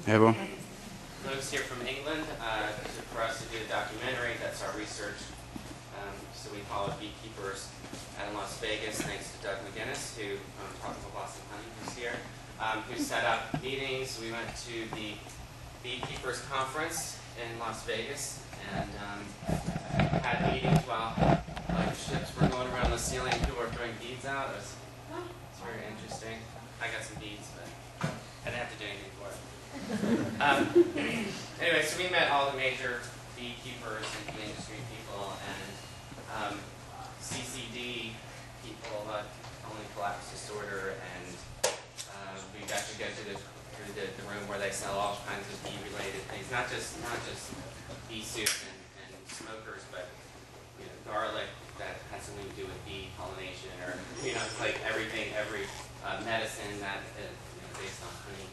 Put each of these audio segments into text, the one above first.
Hey, Bo. Luke's here from England for us to do a documentary. That's our research. So we followed beekeepers out in Las Vegas, thanks to Doug McGinnis, who from Tropical Blossom Honey, who's here, who set up meetings. We went to the Beekeepers Conference in Las Vegas and had meetings while ships were going around the ceiling. People were throwing beads out. It's very interesting. I got some beads, but I didn't have to do anything for it. Anyway, so we met all the major beekeepers and bee industry people and CCD people, colony collapse disorder, and we got to go through the room where they sell all kinds of bee-related things, not just bee soup and smokers, but garlic that has something to do with bee pollination, or it's like everything, every medicine that is based on honey.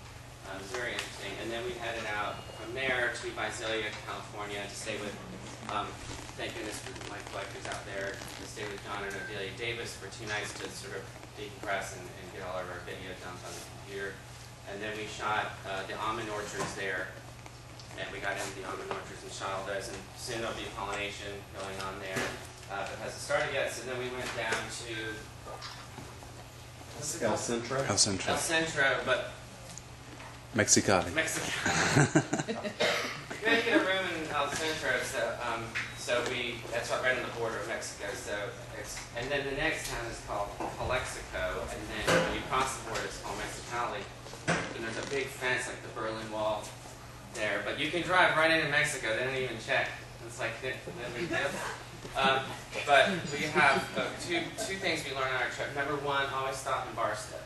It was very interesting. And then we headed out from there to Visalia, California to stay with, thank goodness for my collectors out there, to stay with John and Odelia Davis for 2 nights to sort of decompress and get all of our video dumped on the computer. And then we shot the almond orchards there. And we got into the almond orchards and shot all those. And soon there'll be pollination going on there. But it hasn't started yet. So then we went down to El Centro. El Centro. El Centro, but Mexicali. We couldn't get a room in El Centro, so that's right on the border of Mexico. And then the next town is called Calexico, and then when you cross the border, it's called Mexicali. And there's a big fence, like the Berlin Wall, there. But you can drive right into Mexico. They don't even check. It's like no big deal. But we have two things we learned on our trip. Number one, always stop in Barstow.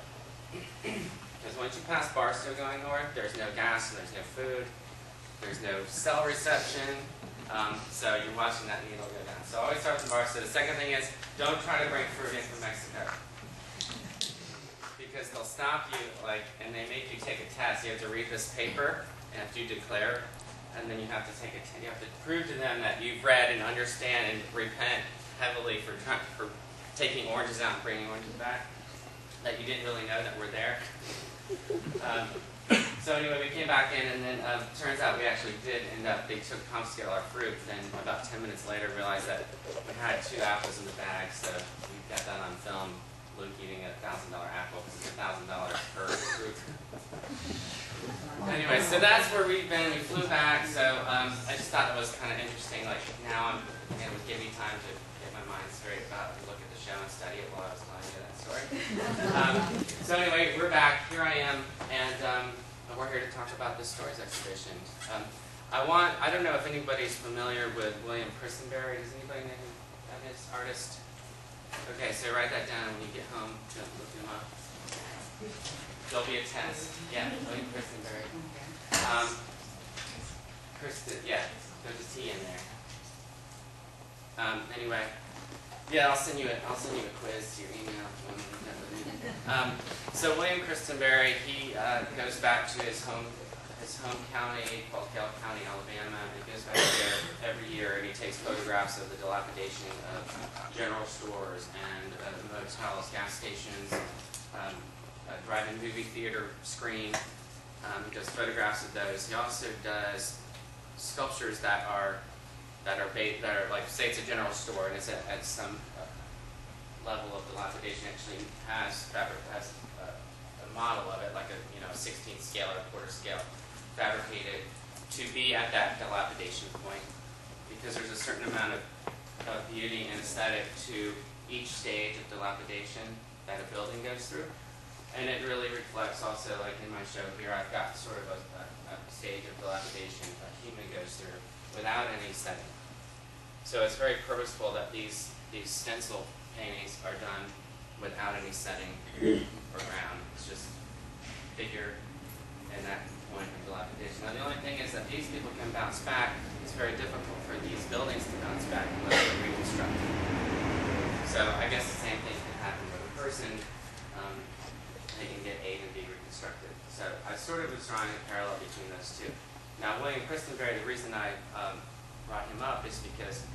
Because once you pass Barstow going north, there's no gas and there's no food. There's no cell reception. So you're watching that needle go down. So always start in Barstow. The second thing is, don't try to bring fruit in from Mexico. Because they'll stop you, and they make you take a test. You have to read this paper, and after you declare, and then you have to you have to prove to them that you've read and understand and repent heavily for taking oranges out and bringing oranges back. That you didn't really know that we're there. So anyway, we came back in, and then turns out we actually did end up, they confiscated our fruit, then about 10 minutes later realized that we had 2 apples in the bag, so we got that on film, Luke eating a $1,000 apple, because it's $1,000 per fruit. Anyway, so that's where we've been. We flew back, so I just thought it was kind of interesting, now it would give me time to get my mind straight about to look at the show and study it while I was telling you that story. So anyway, we're back. Here I am, and we're here to talk about the Stories exhibition. I don't know if anybody's familiar with William Christenberry. Does anybody know this artist? Okay, so write that down when you get home to look him up. There'll be a test. Yeah, William Christenberry. There's a T in there. Anyway, yeah, I'll send you a quiz to your email. So William Christenberry, he goes back to his home county called Gale County, Alabama, and he goes back there every year, and he takes photographs of the dilapidation of general stores and motels, gas stations, drive-in movie theater screen. He does photographs of those. He also does sculptures that are like, say it's a general store and it's at some level of dilapidation, actually has a model of it, like a 16th scale or a quarter scale, fabricated to be at that dilapidation point, because there's a certain amount of beauty and aesthetic to each stage of dilapidation that a building goes through. And it really reflects also, like in my show here, I've got sort of a stage of dilapidation a human goes through without any setting. So it's very purposeful that these stencil paintings are done without any setting or ground. It's just figure in that point of dilapidation. Now the only thing is that these people can bounce back. It's very difficult for these buildings to bounce back unless they're reconstructed. So I guess the same thing can happen with a person. They can get A and B reconstructed. So I sort of was drawing a parallel between those two. Now William Christenberry, the reason I brought him up is because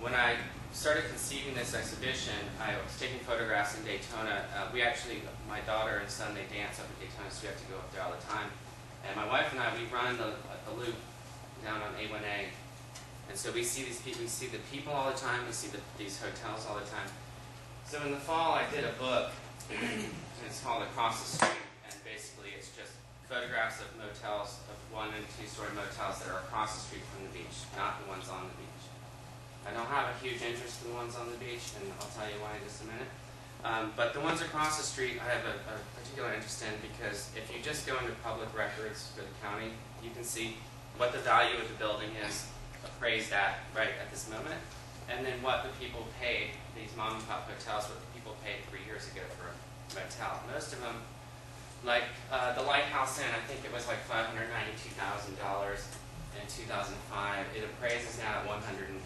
when I started conceiving this exhibition, I was taking photographs in Daytona. My daughter and son, they dance up at Daytona, so we have to go up there all the time. And my wife and I, we run the loop down on A1A. And so we see these people, we see the people all the time, we see these hotels all the time. So in the fall, I did a book, and it's called Across the Street, and basically it's just photographs of motels, of 1- and 2-story motels that are across the street from the beach, not the ones on the beach. I don't have a huge interest in the ones on the beach, and I'll tell you why in just a minute. But the ones across the street I have a particular interest in, because if you just go into public records for the county, you can see what the value of the building is appraised at right at this moment, and then what the people paid, these mom and pop hotels, what the people paid 3 years ago for a motel. Most of them, like the Lighthouse Inn, I think it was like $592,000 in 2005. It appraises now at $127,000,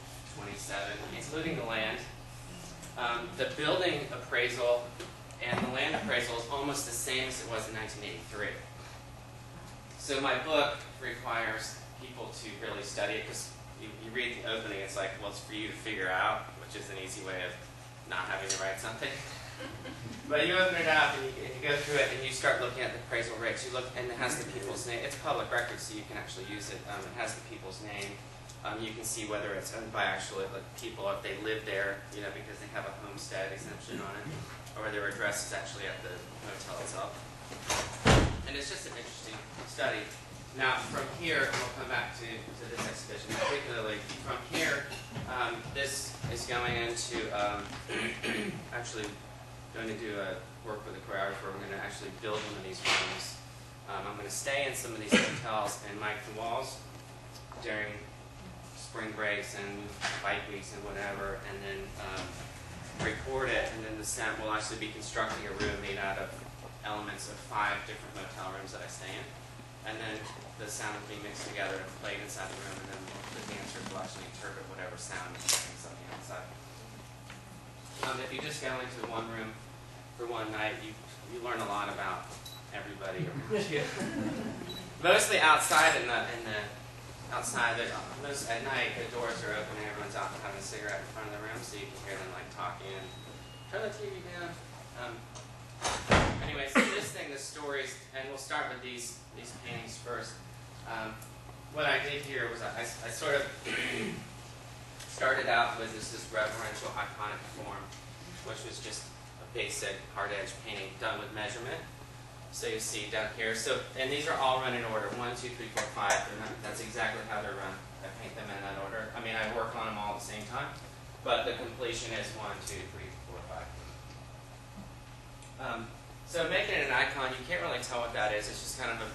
including the land. The building appraisal and the land appraisal is almost the same as it was in 1983. So my book requires people to really study it, because you read the opening, it's like, well, it's for you to figure out, which is an easy way of not having to write something. But you open it up and you go through it and you start looking at the appraisal rates. You look, and it has the people's name. It's public record, so you can actually use it. It has the people's name. You can see whether it's owned by actual people, if they live there, because they have a homestead exemption on it, or their address is actually at the hotel itself. And it's just an interesting study. Now, from here, and we'll come back to this exhibition particularly. From here, this is going into actually going to do a work with a choreographer. We're going to actually build one of these rooms. I'm going to stay in some of these hotels and mic the walls during spring breaks and bike weeks and whatever, and then record it, and then the sound will actually be constructing a room made out of elements of 5 different motel rooms that I stay in. And then the sound will be mixed together and played inside the room, and then the dancers will actually interpret whatever sound is coming something outside. If you just go into one room for one night, you learn a lot about everybody around you. Mostly outside outside, most at night the doors are open and everyone's out having a cigarette in front of the room, so you can hear them like talking and turn the TV down. Anyway, so this thing, the stories, and we'll start with these paintings first. What I did here was I sort of started out with this reverential iconic form, which was just a basic hard edge painting done with measurement. So you see down here. So, and these are all run in order: 1, 2, 3, 4, 5. That's exactly how they're run. I paint them in that order. I mean, I work on them all at the same time, but the completion is 1, 2, 3, 4, 5. So making it an icon, you can't really tell what that is. It's just kind of a